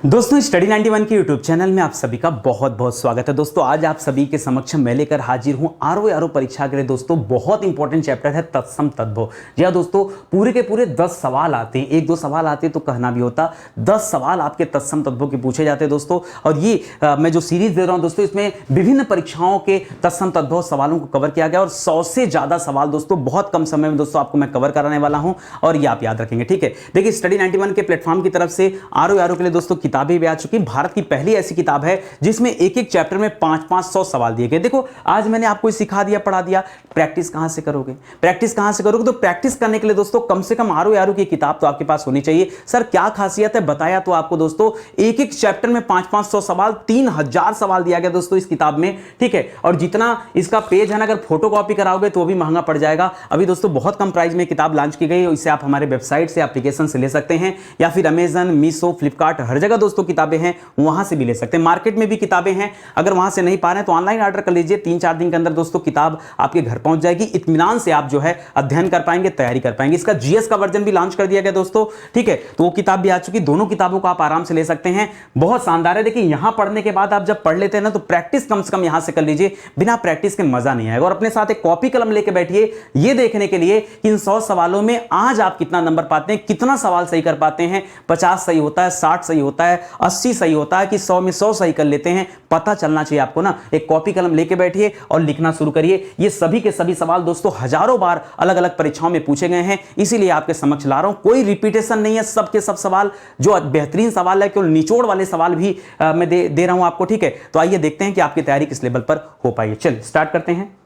दोस्तों स्टडी 91 के YouTube channel में आप सभी का बहुत बहुत स्वागत है। दोस्तों आज आप सभी के समक्ष मैं लेकर हाजिर हूं आरओ परीक्षा के लिए दोस्तों बहुत इंपॉर्टेंट चैप्टर है तत्सम तद्भव। जी हाँ दोस्तों, पूरे के पूरे 10 सवाल आते हैं, एक दो सवाल आते हैं तो कहना भी होता, 10 सवाल आपके तत्सम तद्भव के पूछे जाते हैं दोस्तों। और ये मैं जो सीरीज दे रहा हूं दोस्तों, इसमें विभिन्न परीक्षाओं के तत्सम तद्भव सवालों को कवर किया गया और 100 से ज्यादा सवाल दोस्तों बहुत कम समय में दोस्तों आपको मैं कवर कराने वाला हूं और ये आप याद रखेंगे। ठीक है, देखिए स्टडी 91 के प्लेटफॉर्म की तरफ से आरओ के लिए दोस्तों किताबें भी आ चुकी। भारत की पहली ऐसी किताब है जिसमें एक एक चैप्टर में 500 सवाल दिए गए। देखो आज मैंने आपको सिखा दिया, पढ़ा दिया, प्रैक्टिस कहां से करोगे, प्रैक्टिस कहां से करोगे? तो प्रैक्टिस करने के लिए दोस्तों कम से कम आरओ की किताब तो आपके पास होनी चाहिए। सर क्या खासियत है, बताया तो आपको दोस्तों, एक एक चैप्टर में 500 सवाल, 3000 सवाल दिया गया दोस्तों इस किताब में। ठीक है, और जितना इसका पेज है ना, अगर फोटो कॉपी कराओगे तो भी महंगा पड़ जाएगा। अभी दोस्तों बहुत कम प्राइस में किताब लॉन्च की गई है, इसे आप हमारे वेबसाइट से एप्लीकेशन से ले सकते हैं या फिर अमेजन, मीशो, फ्लिपकार्ट, हर जगह दोस्तों किताबें हैं, वहां से भी ले सकते हैं। मार्केट में भी किताबें हैं, अगर वहां से नहीं पा रहे हैं तो ऑनलाइन ऑर्डर कर लीजिए। 3-4 दिन के अंदर दोस्तों किताब आपके घर पहुंच जाएगी। इत्मीनान से आप जो है अध्ययन कर पाएंगे, तैयारी कर पाएंगे। इसका जीएस का वर्जन भी लॉन्च कर दिया गया दोस्तों। ठीक है, तो वो किताब भी आ चुकी, दोनों किताबों को आप आराम से ले सकते हैं। बहुत शानदार है। देखिए यहां पढ़ने के बाद आप जब पढ़ लेते हैं ना, तो प्रैक्टिस कम से कम यहां से कर लीजिए, बिना प्रैक्टिस के मजा नहीं आएगा। और अपने साथ एक कॉपी कलम लेके बैठिए ये देखने के लिए कि इन 100 सवालों में आज आप कितना नंबर पाते हैं, कितना सवाल सही कर पाते हैं। 50 सही होता है, 60 सही होता है, 80 सही होता है कि 100 में 100 सही कर लेते हैं, पता चलना चाहिए आपको ना। एक कॉपी कलम लेके बैठिए और लिखना शुरू करिए। ये सभी के सभी सवाल दोस्तों हजारों बार अलग अलग परीक्षाओं में पूछे गए हैं, इसीलिए आपके समक्ष ला रहा हूं। कोई रिपीटेशन नहीं है, सब के सब सवाल जो बेहतरीन सवाल है, केवल निचोड़ वाले सवाल भी मैं दे रहा हूं आपको। ठीक है, तो आइए देखते हैं कि आपकी तैयारी किस लेवल पर हो पाई है। चलिए स्टार्ट करते हैं।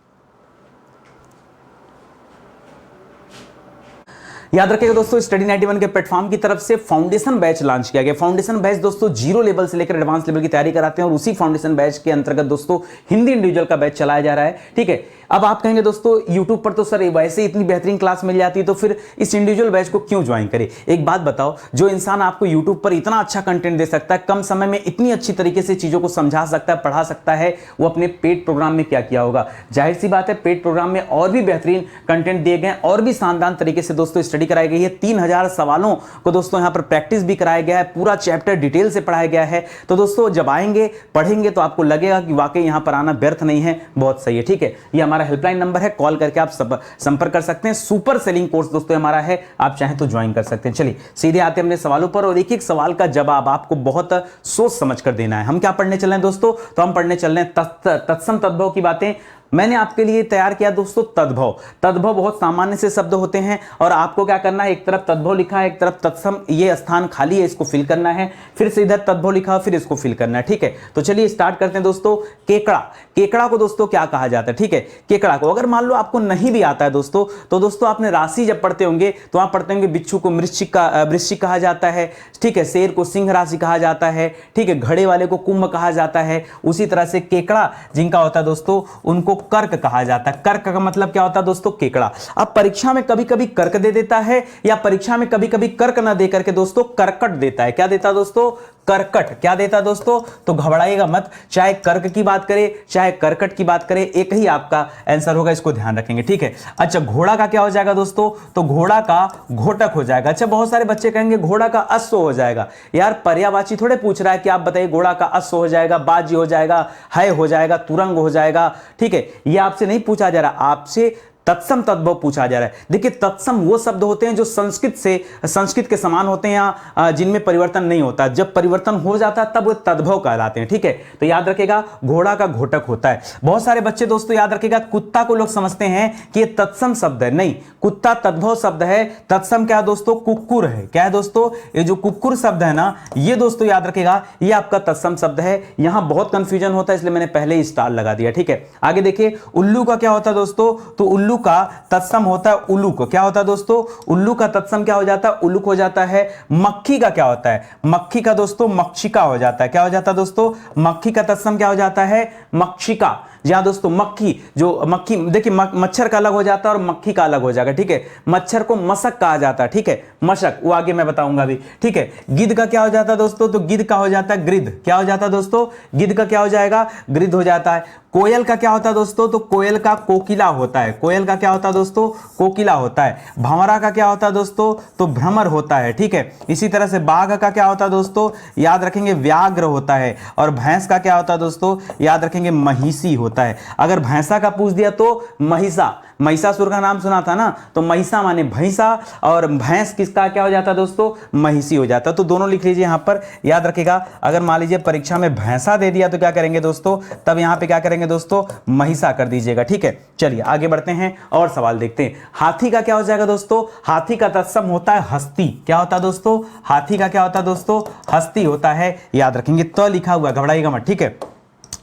याद रखिएगा दोस्तों, स्टडी 91 के प्लेटफॉर्म की तरफ से फाउंडेशन बैच लॉन्च किया गया। फाउंडेशन बैच दोस्तों 0 लेवल से लेकर एडवांस लेवल की तैयारी कराते हैं और उसी फाउंडेशन बैच के अंतर्गत दोस्तों हिंदी इंडिविजुअल का बैच चलाया जा रहा है। ठीक है, अब आप कहेंगे दोस्तों YouTube पर तो सर वैसे इतनी बेहतरीन क्लास मिल जाती है, तो फिर इस इंडिविजुअल बैच को क्यों ज्वाइन करें? एक बात बताओ, जो इंसान आपको YouTube पर इतना अच्छा कंटेंट दे सकता है, कम समय में इतनी अच्छी तरीके से चीजों को समझा सकता है, पढ़ा सकता है, वो अपने पेड प्रोग्राम में क्या किया होगा? जाहिर सी बात है, पेड प्रोग्राम में और भी बेहतरीन कंटेंट दिए गए और भी शानदार तरीके से दोस्तों स्टडी कराई गई है। 3000 सवालों को दोस्तों यहां पर प्रैक्टिस भी कराया गया है, पूरा चैप्टर डिटेल से पढ़ाया गया है। तो दोस्तों जब आएंगे पढ़ेंगे तो आपको लगेगा कि वाकई यहां पर आना व्यर्थ नहीं है, बहुत सही है। ठीक है, ये हमारा हेल्पलाइन नंबर है, कॉल करके आप संपर्क कर सकते हैं। सुपर सेलिंग कोर्स दोस्तों हमारा है, आप चाहें तो ज्वाइन कर सकते हैं। चलिए सीधे आते हैं अपने सवालों पर और एक एक सवाल का जवाब आपको बहुत सोच समझ कर देना है। हम क्या पढ़ने चल रहे हैं दोस्तों? तो हम पढ़ने चल रहे हैं तत्सम तद्भव की बातें। मैंने आपके लिए तैयार किया दोस्तों तद्भव। तद्भव बहुत सामान्य से शब्द होते हैं और आपको क्या करना है, एक तरफ तद्भव लिखा है, एक तरफ तत्सम, ये स्थान खाली है, इसको फिल करना है, फिर से इधर तद्भव लिखा है, फिर इसको फिल करना है। ठीक है, तो चलिए स्टार्ट करते हैं दोस्तों। केकड़ा, केकड़ा को दोस्तों क्या कहा जाता है? ठीक है, केकड़ा को अगर मान लो आपको नहीं भी आता है दोस्तों, तो दोस्तों आपने राशि जब पढ़ते होंगे तो आप पढ़ते होंगे बिच्छू को वृश्चिक कहा जाता है। ठीक है, शेर को सिंह राशि कहा जाता है। ठीक है, घड़े वाले को कुंभ कहा जाता है। उसी तरह से केकड़ा जिनका होता है दोस्तों, उनको कर्क कहा जाता है। कर्क का मतलब क्या होता है दोस्तों? केकड़ा। अब परीक्षा में कभी कभी कर्क दे देता है या परीक्षा में कभी कभी कर्क ना दे करके दोस्तों करकट देता है। क्या देता है दोस्तों? करकट। क्या देता है दोस्तों? तो घबराइएगा मत, चाहे कर्क की बात करें चाहे करकट की बात करें, एक ही आपका आंसर होगा, इसको ध्यान रखेंगे। ठीक है, अच्छा घोड़ा का क्या हो जाएगा दोस्तों? तो घोड़ा का घोटक हो जाएगा। अच्छा बहुत सारे बच्चे कहेंगे घोड़ा का अश्व हो जाएगा। यार पर्यायवाची थोड़े पूछ रहा है कि आप बताइए घोड़ा का अश्व हो जाएगा, बाजी हो जाएगा, है हो जाएगा, तुरंग हो जाएगा। ठीक है, ये आपसे नहीं पूछा जा रहा, आपसे तत्सम तद्भव पूछा जा रहा है। देखिए तत्सम वो शब्द होते हैं जो संस्कृत के समान होते हैं या जिनमें परिवर्तन नहीं होता। जब परिवर्तन हो जाता है तब वो तद्भव कहलाते हैं। ठीक है, तो याद रखेगा घोड़ा का घोटक होता है। बहुत सारे बच्चे दोस्तों याद रखेगा, कुत्ता को लोग समझते हैं कि ये तत्सम शब्द है, नहीं, कुत्ता तद्भव शब्द है। तत्सम क्या है दोस्तों? कुक्कुर है। क्या है दोस्तों? ये जो कुक्कुर शब्द है ना, ये दोस्तों याद रखेगा ये आपका तत्सम शब्द है। यहां बहुत कंफ्यूजन होता है, इसलिए मैंने पहले ही स्टार लगा दिया। ठीक है, आगे देखिए उल्लू का क्या होता है दोस्तों? तो उल्लू का तत्सम होता है उल्लूक। क्या होता है दोस्तों? उल्लू का तत्सम क्या हो जाता है? उल्लूक हो जाता है। मक्खी का क्या होता है? मक्खी का दोस्तों मक्षिका हो जाता है। क्या हो जाता है दोस्तों? मक्खी का तत्सम क्या हो जाता है? मक्षिका। जी हाँ दोस्तों, मक्खी जो मक्खी देखिए मच्छर का अलग हो जाता है और मक्खी का अलग हो जाएगा। ठीक है, मच्छर को मशक कहा जाता है। ठीक है, मशक, वो आगे मैं बताऊंगा अभी। ठीक है, गिद्ध का क्या हो जाता है दोस्तों? तो गिद्ध का हो जाता है गृद्ध। क्या हो जाता है दोस्तों? गिद्ध का क्या हो जाएगा? गृद्ध हो जाता है। कोयल का क्या होता है दोस्तों, तो कोयल का कोकिला होता है। कोयल का क्या होता है दोस्तों, कोकिला होता है। भंवरा का क्या होता है दोस्तों, तो भ्रमर होता है, ठीक है। इसी तरह से बाघ का क्या होता है दोस्तों, याद रखेंगे व्याघ्र होता है। और भैंस का क्या होता है दोस्तों, याद रखेंगे महिषी होता है। अगर भैंसा का पूछ दिया तो महिषा, महिषासुर का नाम सुना था ना, तो महिषा माने भैंसा और भैंस किसका क्या हो जाता है दोस्तों, महिषी हो जाता है। तो दोनों लिख लीजिए यहां पर, याद रखिएगा। अगर मान लीजिए परीक्षा में भैंसा दे दिया तो क्या करेंगे दोस्तों, तब यहां पे क्या करेंगे दोस्तों, महिषा कर दीजिएगा, ठीक है। चलिए आगे बढ़ते हैं और सवाल देखते हैं। हाथी का क्या हो जाएगा दोस्तों, हाथी का तत्सम होता है हस्ती। क्या होता है दोस्तों, हाथी का क्या होता है दोस्तों, हस्ती होता है। याद रखेंगे, त लिखा हुआ, घबराइएगा मत, ठीक है,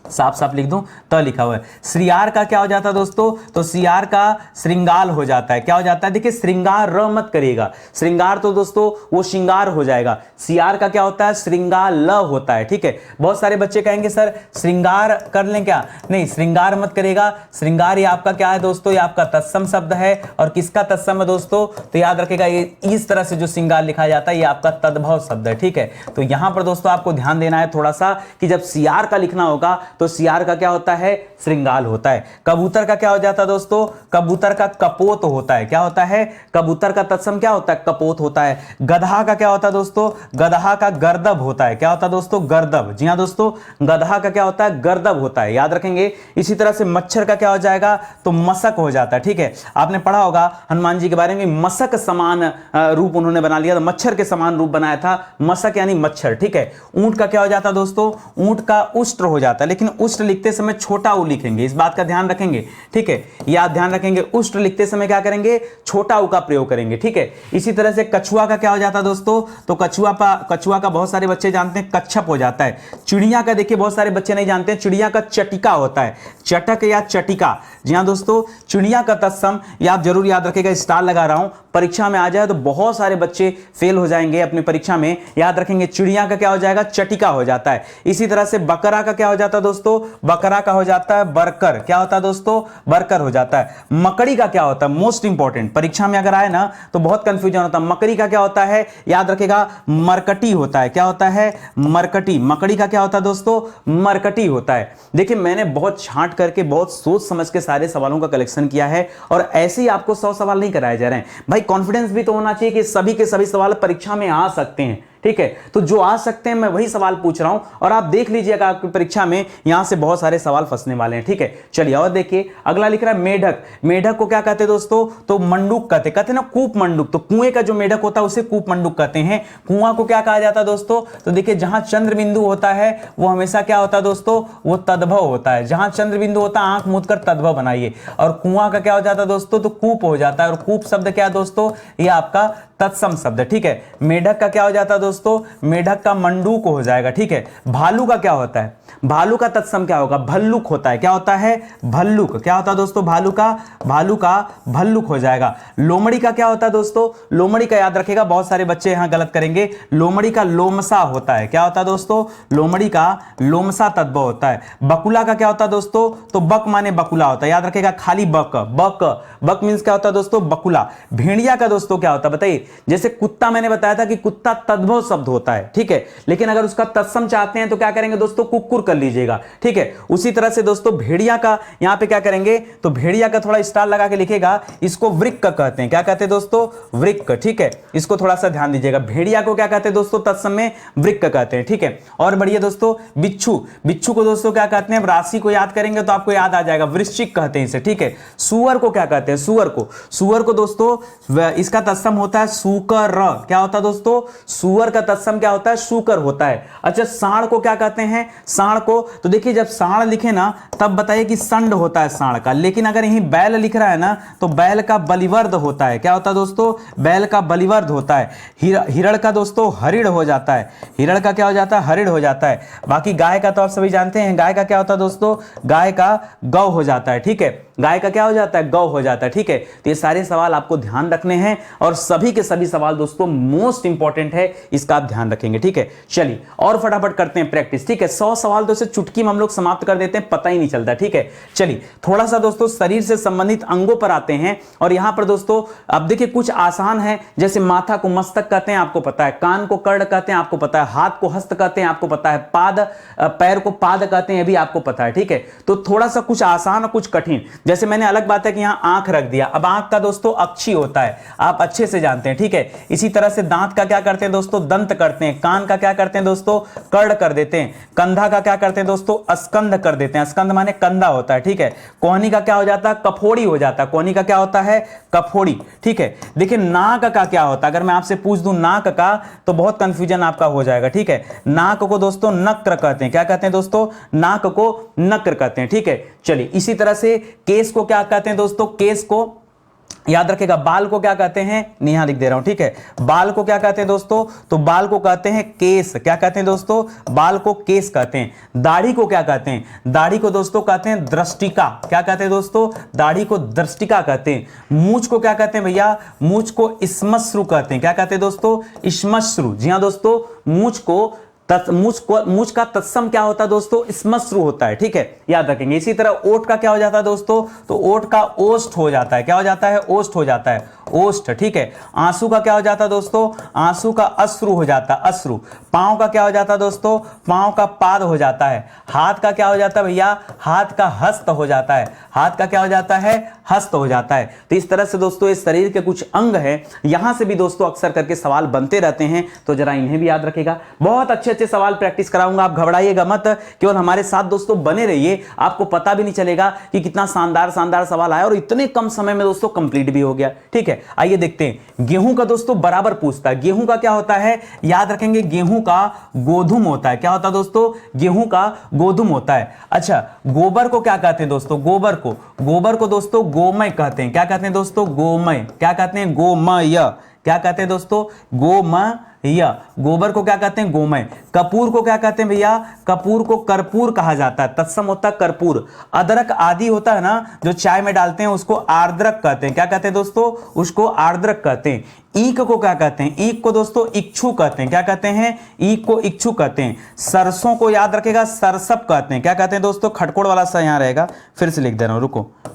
साफ साफ लिख दूं, त लिखा हुआ है। श्रृंगार का क्या हो जाता है दोस्तों, तो श्रृंगार का श्रृंगाल हो जाता है। क्या हो जाता है, देखिए श्रृंगार र मत करिएगा, श्रृंगार तो दोस्तों वो श्रृंगार हो जाएगा। सियार का क्या होता है, श्रृंगार ल होता है, ठीक है। बहुत सारे बच्चे कहेंगे सर श्रृंगार कर लें क्या, नहीं श्रृंगार मत करिएगा। श्रृंगार ये आपका क्या है दोस्तों, ये आपका तत्सम शब्द है। और किसका तत्सम है दोस्तों, तो याद रखिएगा ये इस तरह से जो श्रृंगार लिखा जाता है ये आपका तद्भव शब्द है, ठीक है। तो यहां पर दोस्तों आपको ध्यान देना है थोड़ा सा कि जब सियार का लिखना होगा तो सियार का क्या होता है, श्रृंगाल होता है। कबूतर का क्या हो जाता है दोस्तों, कबूतर का कपोत होता है। क्या होता है, कबूतर का तत्सम क्या होता है, कपोत होता है। गधा का क्या होता है दोस्तों, गधा का गर्दभ होता है। क्या होता है दोस्तों, गर्दभ। जी हां दोस्तों, गधा का क्या होता है, गर्दभ होता है, याद रखेंगे। इसी तरह से मच्छर का क्या हो जाएगा, तो मशक हो जाता है, ठीक है। आपने पढ़ा होगा हनुमान जी के बारे में, मशक समान रूप उन्होंने बना लिया था, मच्छर के समान रूप बनाया था, मशक यानी मच्छर, ठीक है। ऊंट का क्या हो जाता है दोस्तों, ऊंट का उष्ट्र हो जाता है, लेकिन उष्ट्र लिखते समय छोटा उ लिखेंगे, इस बात का ध्यान रखेंगे, ठीक है। याद ध्यान रखेंगे, उष्ट्र लिखते समय क्या करेंगे, छोटा उ का प्रयोग करेंगे, ठीक है। इसी तरह से कछुआ का क्या हो जाता है दोस्तों, तो कछुआ का बहुत सारे बच्चे जानते हैं कच्छप हो जाता है। चिड़िया का देखिए बहुत सारे बच्चे नहीं जानते हैं, चिड़िया का चटिका होता है, चटक या चटिका। जी हां दोस्तों, चिड़िया का तत्सम ये आप जरूर याद रखिएगा, स्टार लगा रहा हूं, परीक्षा में आ जाए तो बहुत सारे बच्चे फेल हो जाएंगे अपनी परीक्षा में। याद रखेंगे, चिड़िया का क्या हो जाएगा, चटिका हो जाता है। इसी तरह से बकरा का क्या हो जाता है दोस्तों, बकरा का हो जाता है बरकर। क्या होता है दोस्तों, बरकर हो जाता है। मकड़ी का क्या होता है, मोस्ट इंपॉर्टेंट, परीक्षा में अगर आए ना तो बहुत कंफ्यूजन होता है। मकड़ी का क्या होता है, याद रखेगा, मरकटी होता है। क्या होता है, मरकटी। मकड़ी का क्या होता है दोस्तों, मरकटी होता है। देखिए मैंने बहुत छांट करके बहुत सोच समझ के सारे सवालों का कलेक्शन किया है, और ऐसे ही आपको 100 सवाल नहीं कराए जा रहे हैं भाई। कॉन्फिडेंस भी तो होना चाहिए कि सभी के सभी सवाल परीक्षा में आ सकते हैं, ठीक है। तो जो आ सकते हैं मैं वही सवाल पूछ रहा हूं, और आप देख लीजिएगा आपकी परीक्षा में यहां से बहुत सारे सवाल फंसने वाले हैं, ठीक है। चलिए और देखिए, अगला लिख रहा है मेढक। मेढक को क्या कहते हैं दोस्तों, तो मंडूक कहते हैं ना, कूप मंडूक। तो कुएं का जो मेढक होता है उसे कूप मंडूक कहते हैं। कुआं को क्या कहा जाता है दोस्तों, तो देखिए जहां चंद्र बिंदु होता है वो हमेशा क्या होता है दोस्तों, वो तद्भव होता है। जहां चंद्र बिंदु होता है आंख मूंद कर तद्भव बनाइए। और कुआं का क्या हो जाता है दोस्तों, तो कूप हो जाता है। और कूप शब्द क्या है दोस्तों, ये आपका तत्सम शब्द, ठीक है। मेढक का क्या हो जाता है दोस्तों, मेढक का मंडूक हो जाएगा, ठीक है। भालू का क्या होता है, भालू का तत्सम क्या होगा, भल्लुक होता है। क्या होता है, भल्लुक। क्या होता है दोस्तों, भालू का भल्लुक हो जाएगा। लोमड़ी का क्या होता है दोस्तों, लोमड़ी का याद रखेगा, बहुत सारे बच्चे यहां गलत करेंगे, लोमड़ी का लोमसा होता है। क्या होता है दोस्तों, लोमड़ी का लोमसा तद्भव होता है। बकुला का क्या होता है दोस्तों, तो बक माने बकुला होता है, याद रखेगा, खाली बक। बक मींस क्या होता है दोस्तों, बकुला। भेड़िया का दोस्तों क्या होता है बताइए, जैसे कुत्ता मैंने बताया था कि कुत्ता तद्भव शब्द होता है, ठीक है। लेकिन अगर उसका तत्सम चाहते हैं तो क्या करेंगे दोस्तों, कुक्कुर कर लीजिएगा, ठीक है। उसी तरह से दोस्तों भेड़िया का यहां पे क्या करेंगे, तो भेड़िया का थोड़ा स्टार लगा के लिखेगा, इसको वृक्क कहते हैं। क्या कहते हैं दोस्तों, वृक्क, ठीक है। इसको थोड़ा सा ध्यान दीजिएगा, भेड़िया को क्या कहते हैं दोस्तों, तत्सम में वृक्क कहते हैं, ठीक है। और बढ़िए दोस्तों, बिच्छू। बिच्छू को दोस्तों क्या कहते हैं, राशि को याद करेंगे तो आपको याद आ जाएगा, वृश्चिक कहते हैं इसे, ठीक है। सुअर को क्या कहते हैं, सुअर को दोस्तों इसका तत्सम होता है सूकर। क्या होता है दोस्तों, सुअर का तत्सम क्या होता है, सूकर होता है। अच्छा, सांड को क्या कहते हैं, सांड को, तो देखिए जब सांड लिखे ना तब बताइए कि संड होता है सांड का, लेकिन अगर यहीं बैल लिख रहा है ना तो बैल का बलिवर्द होता है। क्या होता है दोस्तों, बैल का बलिवर्द होता है। हिरण का दोस्तों हरिण हो जाता है, हिरण का क्या हो जाता है, हरिण हो जाता है। बाकी गाय का तो आप सभी जानते हैं, गाय का क्या होता है दोस्तों, गाय का गौ हो जाता है, ठीक है। गाय का क्या हो जाता है, गौ हो जाता है। ठीक है, तो ये सारे सवाल आपको ध्यान रखने हैं और सभी के सभी सवाल दोस्तों मोस्ट इंपॉर्टेंट है, इसका आप ध्यान रखेंगे। ठीक है, चलिए और फटाफट करते हैं प्रैक्टिस। ठीक है, 100 सवाल तो इसे चुटकी में हम लोग समाप्त कर देते हैं, पता ही नहीं चलता। ठीक है, चलिए थोड़ा सा दोस्तों शरीर से संबंधित अंगों पर आते हैं और यहां पर दोस्तों अब देखिए कुछ आसान है, जैसे माथा को मस्तक कहते हैं आपको पता है, कान को कर्ण कहते हैं आपको पता है, हाथ को हस्त कहते हैं आपको पता है, पैर को पाद कहते हैं, ये भी आपको पता है। ठीक है, तो थोड़ा सा कुछ आसान और कुछ कठिन, जैसे मैंने अलग बात है कि यहां आंख रख दिया, अब आंख का दोस्तों अक्षी होता है, आप अच्छे से जानते हैं। ठीक है, इसी तरह से दांत का क्या करते हैं दोस्तों, दंत करते हैं, कान का क्या करते हैं दोस्तों, कर्ण कर देते हैं, कंधा का क्या करते हैं दोस्तों, स्कंध कर देते हैं, स्कंध माने कंधा होता है। ठीक है, कोहनी का क्या हो जाता है, कफोड़ी हो जाता है, कोहनी का क्या होता है, कफोड़ी। ठीक है, देखिए नाक का क्या होता है, अगर मैं आपसे पूछ दूं नाक का तो बहुत कंफ्यूजन आपका हो जाएगा। ठीक है, नाक को दोस्तों नक्र कहते हैं, क्या कहते हैं दोस्तों, नाक को नक्र कहते हैं। ठीक है, चलिए इसी तरह से केस को क्या कहते हैं दोस्तों, केस को याद रखेगा, बाल को क्या कहते हैं, यहां लिख दे रहा हूं। ठीक है, बाल को क्या कहते हैं दोस्तों, तो बाल को कहते हैं केस, क्या कहते हैं दोस्तों, बाल को केस कहते हैं। दाढ़ी को क्या कहते हैं, दाढ़ी को दोस्तों कहते हैं दृष्टिका, क्या कहते हैं दोस्तों, दाढ़ी को दृष्टिका कहते हैं। मूंछ को क्या कहते हैं भैया, मूंछ को श्मश्रु कहते हैं, क्या कहते हैं दोस्तों, श्मश्रु। जी हां दोस्तों, मूंछ का तत्सम क्या होता है दोस्तों, श्मश्रु होता है। ठीक है, याद रखेंगे। इसी तरह ओठ का क्या हो जाता है दोस्तों, तो ओठ का ओष्ठ हो जाता है, क्या हो जाता है, ओष्ठ हो जाता है, ओष्ठ। ठीक है, आंसू का क्या हो जाता है दोस्तों, आंसू का अश्रु हो जाता है, अश्रु। पांव का क्या हो जाता है दोस्तों, पांव का पाद हो जाता है। हाथ का क्या हो जाता है भैया, हाथ का हस्त हो जाता है, हाथ का क्या हो जाता है, हस्त हो जाता है। तो इस तरह से दोस्तों इस शरीर के कुछ अंग हैं, यहां से भी दोस्तों अक्सर करके सवाल बनते रहते हैं, तो जरा इन्हें भी याद रखेगा। बहुत अच्छे अच्छे सवाल प्रैक्टिस कराऊंगा, आप घबराइएगा मत, केवल हमारे साथ दोस्तों बने रहिए, आपको पता भी नहीं चलेगा कि कितना शानदार शानदार सवाल आया और इतने कम समय में दोस्तों कंप्लीट भी हो गया। ठीक है, आइए देखते हैं। गेहूं का दोस्तों बराबर पूछता है, गेहूं का क्या होता है, याद रखेंगे, गेहूं का गोधूम होता है, क्या होता है दोस्तों, गेहूं का गोधूम होता है। अच्छा, गोबर को क्या कहते हैं दोस्तों, गोबर को दोस्तों गोमय कहते हैं, क्या कहते हैं दोस्तों, गोमय, क्या कहते हैं, गोमय, क्या कहते हैं दोस्तों, गोमय। गोबर को क्या कहते हैं, गोमय। कपूर को क्या कहते हैं भैया, कपूर को कर्पूर कहा जाता है, तत्सम होता है कर्पूर। अदरक आदि होता है ना जो चाय में डालते हैं, उसको आर्द्रक कहते हैं, क्या कहते हैं दोस्तों, उसको आर्द्रक कहते हैं। ईख को क्या कहते हैं, ईख को दोस्तों इक्षु कहते हैं, क्या कहते हैं, ईख को इक्षु कहते हैं। सरसों को याद रखेगा सरसप कहते हैं, क्या कहते हैं दोस्तों, खटकोड़ वाला सा यहां रहेगा, फिर से लिख दे रहा हूं,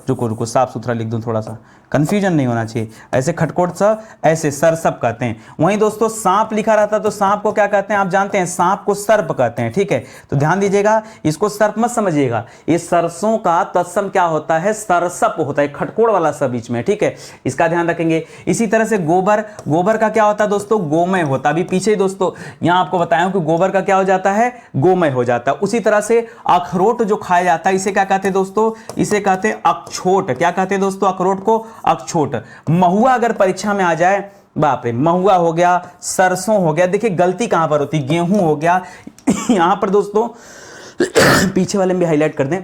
रुको साफ सुथरा लिख दूं, थोड़ा सा कंफ्यूजन नहीं होना चाहिए। ऐसे खटकोड़ सा, ऐसे सरसप कहते हैं। वहीं दोस्तों सांप लिखा रहता तो सांप को क्या कहते हैं, आप जानते हैं, सांप को सर्प कहते हैं। ठीक है, तो ध्यान दीजिएगा, इसको सर्प मत समझिएगा, ये सरसों का तत्सम क्या होता है, सरसप होता है, खटकोड़ वाला सा बीच में। ठीक है, इसका ध्यान रखेंगे। इसी तरह से गोबर का क्या होता है दोस्तों, गोमय होता है। अभी पीछे दोस्तों यहां आपको बताया कि गोबर का क्या हो जाता है, गोमय हो जाता है। उसी तरह से अखरोट जो खाया जाता है, इसे क्या कहते हैं दोस्तों, इसे कहते हैं अक्षोट, क्या कहते हैं दोस्तों, अखरोट को अक्षोट। महुआ अगर परीक्षा में आ जाए, बाप रे, महुआ हो गया, सरसों हो गया, देखिए गलती कहां पर होती, गेहूं हो गया यहां पर दोस्तों पीछे वाले में भी हाईलाइट कर दें,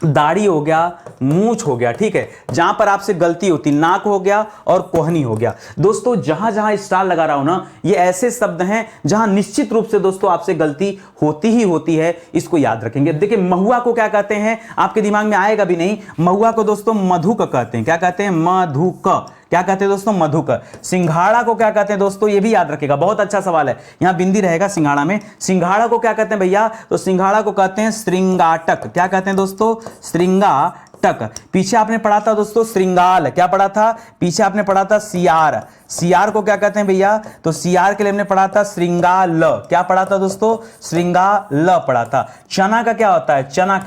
दाढ़ी हो गया, मूंछ हो गया। ठीक है, जहां पर आपसे गलती होती, नाक हो गया और कोहनी हो गया। दोस्तों जहां जहां स्टार लगा रहा हूं ना, ये ऐसे शब्द हैं जहां निश्चित रूप से दोस्तों आपसे गलती होती ही होती है, इसको याद रखेंगे। देखिए महुआ को क्या कहते हैं, आपके दिमाग में आएगा भी नहीं, महुआ को दोस्तों मधुक कहते हैं, क्या कहते हैं, मधुक, क्या कहते हैं दोस्तों, मधुक। सिंघाड़ा को क्या कहते हैं दोस्तों, ये भी याद रखेगा, बहुत अच्छा सवाल है, यहां बिंदी रहेगा सिंघाड़ा में। सिंघाड़ा को क्या कहते हैं भैया, तो सिंघाड़ा को कहते हैं श्रृंगाटक, क्या कहते हैं दोस्तों, श्रृंगाटक। पीछे आपने पढ़ा था दोस्तों श्रृंगाल, क्या पढ़ा था, पीछे आपने पढ़ा था सियार। सियार को क्या कहते हैं भैया, तो सियार के लिए हमने पढ़ा था श्रृंगाल, क्या पढ़ा था दोस्तों, श्रृंगाल पढ़ा था। चना का क्या होता है, चना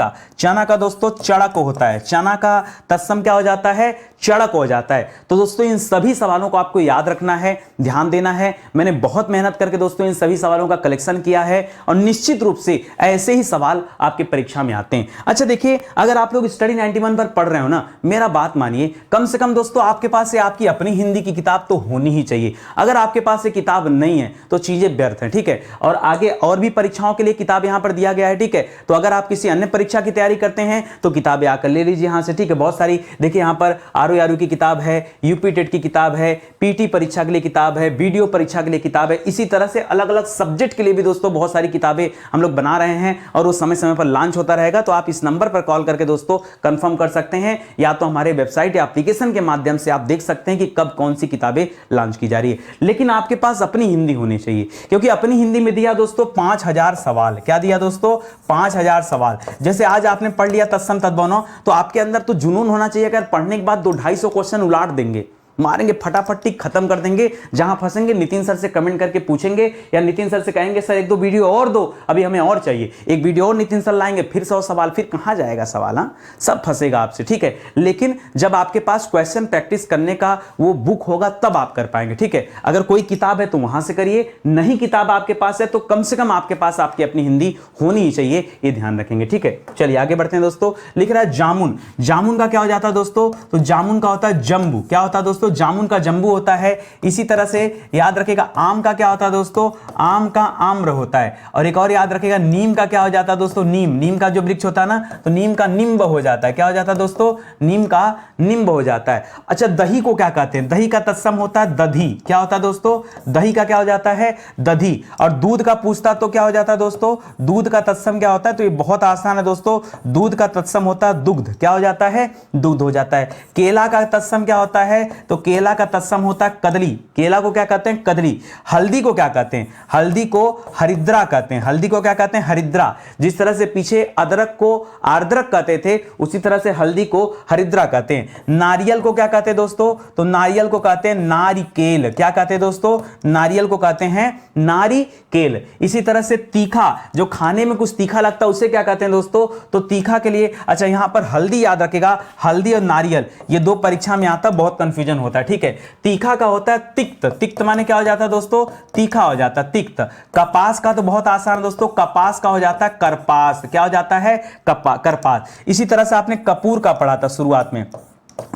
का दोस्तों चड़क होता है, चना का तत्सम क्या हो जाता है, चड़क हो जाता है। तो दोस्तों इन सभी सवालों को आपको याद रखना है, ध्यान देना है। मैंने बहुत मेहनत करके दोस्तों इन सभी सवालों का कलेक्शन किया है और निश्चित रूप से ऐसे ही सवाल आपके परीक्षा में आते हैं। अच्छा देखिए, अगर आप लोग स्टडी 91 पर पढ़ रहे हो ना, मेरा बात मानिए, कम से कम दोस्तों आपके पास से आपकी अपनी हिंदी की किताब तो होनी ही चाहिए। अगर आपके पास ये किताब नहीं है तो चीजें व्यर्थ हैं, ठीक है। और आगे और भी परीक्षाओं के लिए किताब यहां पर दिया गया है, ठीक है। तो अगर आप किसी अन्य परीक्षा की तैयारी करते हैं तो किताबें आकर ले लीजिए यहां से, ठीक है। बहुत सारी देखिए यहां पर आरओ की किताब है, यूपी टेट की किताब है, पीटी परीक्षा के लिए किताब है, वीडियो परीक्षा के लिए किताब है। इसी तरह से अलग अलग सब्जेक्ट के लिए भी दोस्तों बहुत सारी किताबें हम लोग बना रहे हैं और वो समय समय पर लॉन्च होता रहेगा। तो आप इस नंबर पर कॉल करके दोस्तों कंफर्म कर सकते हैं, या तो हमारे वेबसाइट या एप्लीकेशन के माध्यम से आप देख सकते हैं कि कब कौन सी किताबें लॉन्च की जा रही है। लेकिन आपके पास अपनी हिंदी होनी चाहिए, क्योंकि अपनी हिंदी में दिया दोस्तों 5000 सवाल। क्या दिया दोस्तों? 5000 सवाल। जैसे आज आपने पढ़ लिया तत्सम तद्भव, तो आपके अंदर तो जुनून होना चाहिए कि पढ़ने के बाद 200-250 क्वेश्चन उलाट देंगे, मारेंगे, फटाफट खत्म कर देंगे। जहां फंसेंगे नितिन सर से कमेंट करके पूछेंगे, या नितिन सर से कहेंगे सर एक दो वीडियो और दो, अभी हमें और चाहिए, एक वीडियो और नितिन सर लाएंगे, फिर 100 सवाल, फिर कहां जाएगा सवाल? सब फंसेगा आपसे, ठीक है। लेकिन जब आपके पास क्वेश्चन प्रैक्टिस करने का वो बुक होगा तब आप कर पाएंगे, ठीक है। अगर कोई किताब है तो वहां से करिए, नहीं किताब आपके पास है तो कम से कम आपके पास आपकी अपनी हिंदी होनी ही चाहिए, ये ध्यान रखेंगे, ठीक है। चलिए आगे बढ़ते हैं दोस्तों। लिख रहा है जामुन। जामुन का क्या हो जाता है दोस्तों? तो जामुन का होता है जम्बू। क्या होता है दोस्तों? जामुन का जम्बू होता है। इसी तरह से याद रखेगा आम का क्या होता है दोस्तों? आम का आम्र होता है। और एक और याद रखेगा नीम का क्या हो जाता है दोस्तों? नीम। नीम का जो वृक्ष होता है ना, तो नीम का निम्ब हो जाता है। क्या हो जाता है दोस्तों? नीम का निम्ब हो जाता है। अच्छा, दही को क्या कहते हैं? दही का तत्सम होता है दधी। क्या होता है दोस्तों? दही का क्या हो जाता है? दधी। और दूध का पूछता तो क्या हो जाता है दोस्तों? दूध का तत्सम क्या होता है? तो ये बहुत आसान है दोस्तों, दूध का तत्सम होता है दुग्ध। क्या हो जाता है? दुग्ध हो जाता है। केला का तत्सम क्या होता है? तो केला का तत्सम होता है कदली। केला को क्या कहते हैं? कदली। हल्दी को क्या कहते हैं? हल्दी को हरिद्रा कहते हैं। हल्दी को क्या कहते हैं? हरिद्रा। जिस तरह से पीछे अदरक को आर्द्रक कहते थे, उसी तरह से हल्दी को हरिद्रा कहते हैं। नारियल को क्या कहते हैं दोस्तों? तो नारियल को कहते हैं नारिकेल। क्या कहते हैं दोस्तों? नारियल को कहते हैं नारिकेल। इसी तरह से तीखा, जो खाने में कुछ तीखा लगता है उसे क्या कहते हैं दोस्तों? तो तीखा के लिए, अच्छा यहां पर हल्दी याद रखेगा, हल्दी और नारियल ये दो परीक्षा में आता है, बहुत कंफ्यूजन होता है, ठीक है। तीखा का होता है तिक्त। तिक्त माने क्या हो जाता है दोस्तों? तीखा हो जाता है, तिक्त। कपास का तो बहुत आसान है दोस्तों, कपास का हो जाता है करपास। क्या हो जाता है? करपास। इसी तरह से आपने कपूर का पढ़ा था शुरुआत में,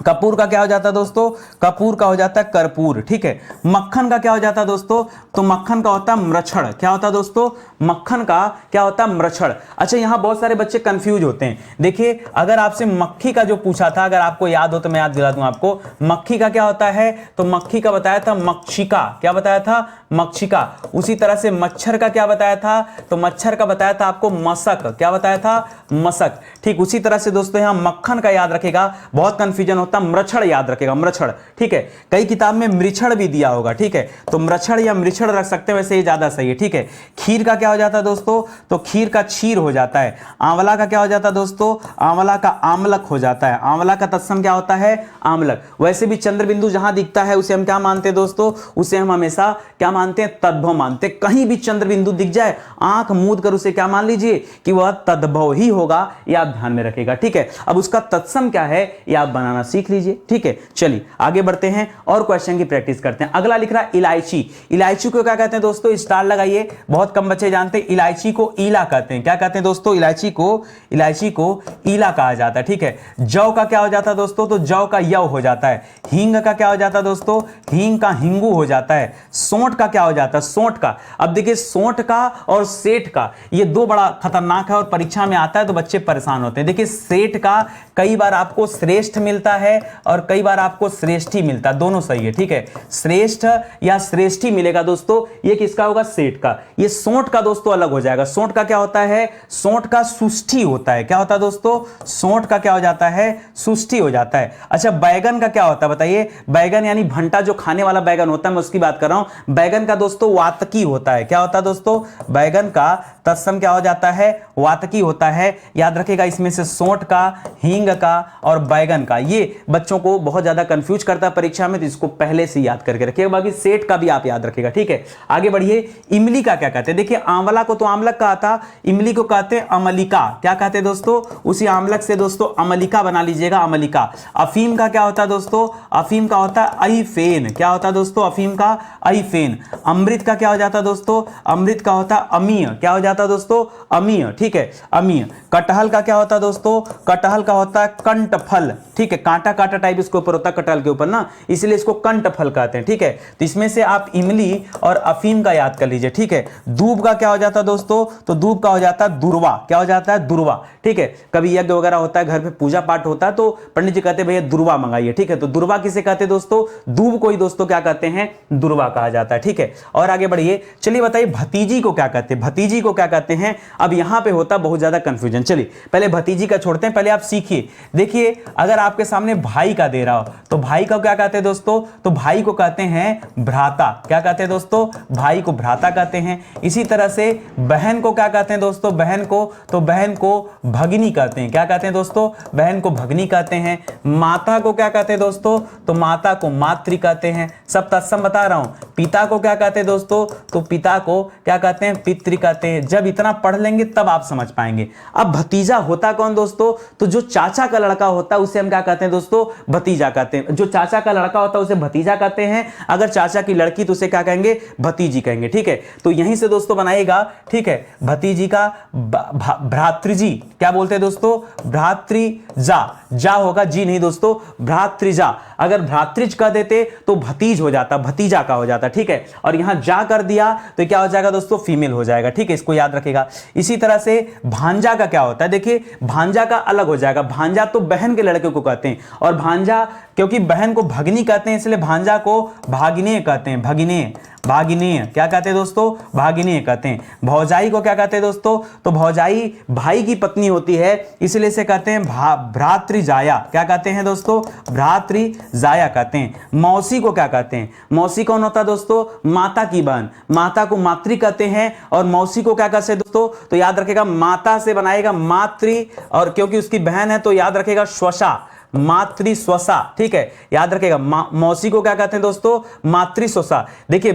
कपूर का क्या हो जाता है दोस्तों? कपूर का हो जाता है कर्पूर, ठीक है। मक्खन का क्या हो जाता है दोस्तों? तो मक्खन का होता है म्रछड़। क्या होता है दोस्तों? मक्खन का क्या होता है? म्रछड़। अच्छा, यहां बहुत सारे बच्चे कंफ्यूज होते हैं। देखिए अगर आपसे मक्खी का जो पूछा था, अगर आपको याद हो तो मैं याद दिला दूं आपको, मक्खी का क्या होता है? तो मक्खी का बताया था मक्षिका। क्या बताया था? मक्षिका। उसी तरह से मच्छर का क्या बताया था? तो मच्छर का बताया था आपको मशक। क्या बताया था? मशक। ठीक उसी तरह से दोस्तों यहां मक्खन का याद रखेगा, बहुत कंफ्यूजन होता, म्रछड़ याद रखेगा, म्रछड़, ठीक है। कई किताब में मृछड़ भी दिया होगा, ठीक है, तो म्रछड़ या मृछड़ रख सकते हैं, वैसे ये ज्यादा सही है, ठीक है। खीर का क्या हो जाता है दोस्तों? तो खीर का क्षीर हो जाता है। आंवला का क्या हो जाता है दोस्तों? आंवला का आमलक हो जाता है। आंवला का तत्सम क्या होता है? आमलक। वैसे भी चंद्रबिंदु जहां दिखता है उसे हम क्या मानते हैं दोस्तों? उसे हम हमेशा क्या मानते हैं? तद्भव मानते। कहीं भी चंद्रबिंदु दिख जाए, आंख मूंद कर उसे क्या मान लीजिए कि वह तद्भव ही होगा, यह आप ध्यान में रखेगा, ठीक है। अब उसका तत्सम क्या है यह आप बनाना सीख लीजिए, ठीक है। चलिए आगे बढ़ते हैं और क्वेश्चन की प्रैक्टिस करते हैं। अगला लिख रहा है इलायची। इलायची को क्या कहते हैं दोस्तों? स्टार लगाइए, बहुत कम बच्चे जानते हैं। इलायची को ईला कहते हैं। क्या कहते हैं दोस्तों? इलायची को ईला कहा जाता है, ठीक है। जौ का क्या हो जाता है दोस्तों? तो जौ का यव हो जाता है। हींग का क्या हो जाता है दोस्तों? हींग का हिंगू हो जाता है। सोंठ का क्या हो जाता है? सोंठ का। अब देखिए सोंठ का और सेठ का ये दो बड़ा खतरनाक है और परीक्षा में आता है तो बच्चे परेशान होते हैं। देखिए सेठ का कई बार आपको श्रेष्ठ मिलता है और कई बार आपको श्रेष्ठी मिलता है, दोनों सही है, ठीक है। श्रेष्ठ या श्रेष्ठी मिलेगा दोस्तों, ये किसका होगा? सेठ का। ये सोंठ का दोस्तों अलग हो जाएगा। सोंठ का क्या होता है? सोंठ का सुष्ठी होता है। क्या होता है दोस्तों? सोंठ का क्या हो जाता है? सुष्ठी हो जाता है। अच्छा बैगन का क्या होता है बताइए? बैगन यानी भंटा जो खाने वाला बैगन होता है, मैं उसकी बात कर रहा हूं। बैगन का दोस्तों वातकी होता है। क्या होता है दोस्तों? बैगन का तत्सम क्या हो जाता है? वातकी होता है। याद रखिएगा इसमें से सोंठ का, हींग का और बैगन का, ये बच्चों को बहुत ज्यादा कंफ्यूज करता है परीक्षा में, तो इसको पहले से याद करके रखिएगा। बाकी सेठ का भी आप याद रखिएगा, ठीक है। आगे बढ़िए। इमली का क्या कहते हैं? देखिए आंवला को तो आमलक कहा था, इमली को कहते हैं अमलिका। क्या कहते हैं दोस्तों? उसी आमलक से दोस्तों अमलिका बना लीजिएगा, अमलिका। अफीम का क्या होता है दोस्तों? अफीम का होता है अईफेन। क्या होता है दोस्तों? अफीम का अईफेन। अमृत का क्या हो जाता है दोस्तों? अमृत का होता है अमीय। क्या हो जाता जाता है दोस्तों अमीय, ठीक है, अमीय। कटहल का क्या होता है दोस्तों, कटहल का होता है कंटफल, ठीक है, कांटा कांटा टाइप इसके ऊपर होता है कटहल के ऊपर ना, इसलिए इसको कंटफल कहते हैं, ठीक है। तो इसमें से आप इमली और अफीम का याद कर लीजिए, ठीक है। दूब का क्या हो जाता है दोस्तों, तो दूब का हो जाता है दुर्वा, क्या हो जाता है दुर्वा, ठीक है। कभी यज्ञ वगैरह होता है, घर पे पूजा पाठ होता है, तो पंडित जी कहते हैं भैया दुर्वा मंगाइए, ठीक है। तो दुर्वा किसे कहते हैं दोस्तों, दूब को ही दोस्तों क्या कहते हैं, दुर्वा कहा जाता है, ठीक है। और आगे बढ़िए, चलिए बताइए भतीजी को क्या कहते हैं, भतीजी को क्या कहते हैं। अब यहां पे होता बहुत ज्यादा कंफ्यूजन, चलिए पहले भतीजी का छोड़ते हैं, पहले आप सीखिए। देखिए अगर आपके सामने भाई का दे रहा हो तो भाई को क्या कहते हैं दोस्तों, तो भाई को कहते हैं भ्राता, क्या कहते हैं दोस्तों, भाई को भ्राता कहते हैं। इसी तरह से बहन को क्या कहते हैं दोस्तों, बहन को, तो बहन को भगिनी कहते हैं, क्या कहते हैं दोस्तों, बहन को भगिनी कहते हैं। माता को क्या कहते हैं दोस्तों, तो माता को मातृ कहते हैं। सब तत्सम बता रहा हूं। पिता को क्या कहते हैं दोस्तों, तो पिता को क्या कहते हैं, पितृ कहते हैं। जब इतना पढ़ लेंगे तब आप समझ पाएंगे। अब भतीजा होता कौन दोस्तों, तो जो चाचा का लड़का होता है उसे हम क्या कहते हैं दोस्तों, भतीजा कहते हैं। जो चाचा का लड़का होता है उसे भतीजा कहते हैं, अगर चाचा की लड़की तो उसे क्या कहेंगे, भतीजी कहेंगे, ठीक है। तो यहीं से दोस्तों बनाएगा, ठीक है, भतीजी का भ्रातृजी, क्या बोलते हैं दोस्तों, भ्रातृजा, जा होगा जी नहीं दोस्तों, भ्रातृजा। अगर भ्रातृज कह देते तो भतीज हो जाता, भतीजा का हो जाता, ठीक है। और यहां जा कर दिया तो क्या हो जाएगा दोस्तों, फीमेल हो जाएगा, ठीक है, इसको याद रखेगा। इसी तरह से भांजा का क्या होता है, देखिए भांजा का अलग हो जाएगा। भांजा तो बहन के लड़के को कहते हैं, और भांजा क्योंकि बहन को भगिनी कहते हैं इसलिए भांजा को भागिने कहते हैं, भगिने, भागिनेय, क्या कहते हैं दोस्तों, भागिनेय कहते हैं। भौजाई को क्या कहते हैं दोस्तों, तो भौजाई भाई की पत्नी होती है इसलिए से कहते हैं भ्रातृजाया, क्या कहते हैं दोस्तों, भ्रातृजाया कहते हैं। मौसी को क्या कहते हैं, मौसी कौन होता है दोस्तों, माता की बहन, माता को मातृ कहते हैं। और मौसी को क्या कहते हैं दोस्तों, तो याद रखेगा माता से बनाएगा मातृ, और क्योंकि उसकी बहन है तो याद रखेगा स्वसा, मातृ स्वसा, ठीक है, याद रखेगा। मौसी को क्या कहते हैं दोस्तों, मातृ स्वसा। देखिए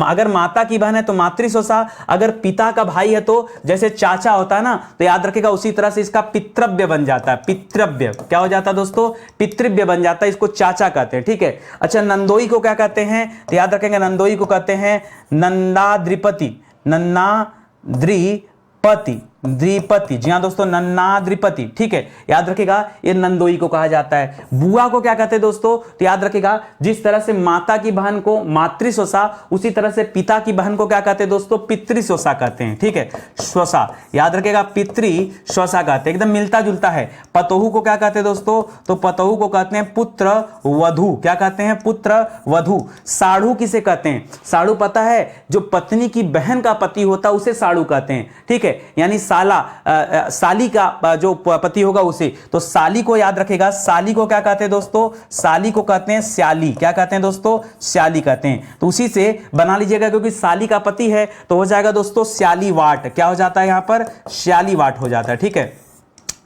अगर माता की बहन है तो मातृ स्वसा, अगर पिता का भाई है तो जैसे चाचा होता है ना, तो याद रखेगा उसी तरह से इसका पितृव्य बन जाता है, पितृव्य क्या हो जाता है दोस्तों, पितृव्य बन जाता है, इसको चाचा कहते हैं, ठीक है। अच्छा नंदोई को क्या कहते हैं, तो याद रखेंगे नंदोई को कहते हैं नंदाद्रिपति, नन्नाद्रिपति, द्विपति, जी हाँ दोस्तों, नन्नाद्रिपति, ठीक है, याद रखेगा ये नंदोई को कहा जाता है। बुआ को क्या कहते हैं दोस्तों, तो याद रखेगा जिस तरह से माता की बहन को मातृस्वसा, उसी तरह से पिता की बहन को क्या कहते हैं दोस्तों, पितृस्वसा कहते हैं, ठीक है, स्वसा, याद रखेगा पितृस्वसा कहते हैं, एकदम मिलता जुलता है। पतोहू को क्या कहते हैं दोस्तों, तो पतोहू को कहते हैं पुत्र वधू, क्या कहते हैं, पुत्र वधू। साढ़ू किसे कहते हैं, साढ़ू पता है, जो पत्नी की बहन का पति होता है उसे साढ़ू कहते हैं, ठीक है, यानी साली का जो पति होगा उसे, तो साली को याद रखेगा। साली को क्या कहते हैं दोस्तों, साली को कहते हैं स्याली, क्या कहते हैं दोस्तों, स्याली कहते हैं। तो उसी से बना लीजिएगा, क्योंकि साली का पति है तो हो जाएगा दोस्तों स्याली वाट, क्या हो जाता है यहां पर, स्याली वाट हो जाता है, ठीक है।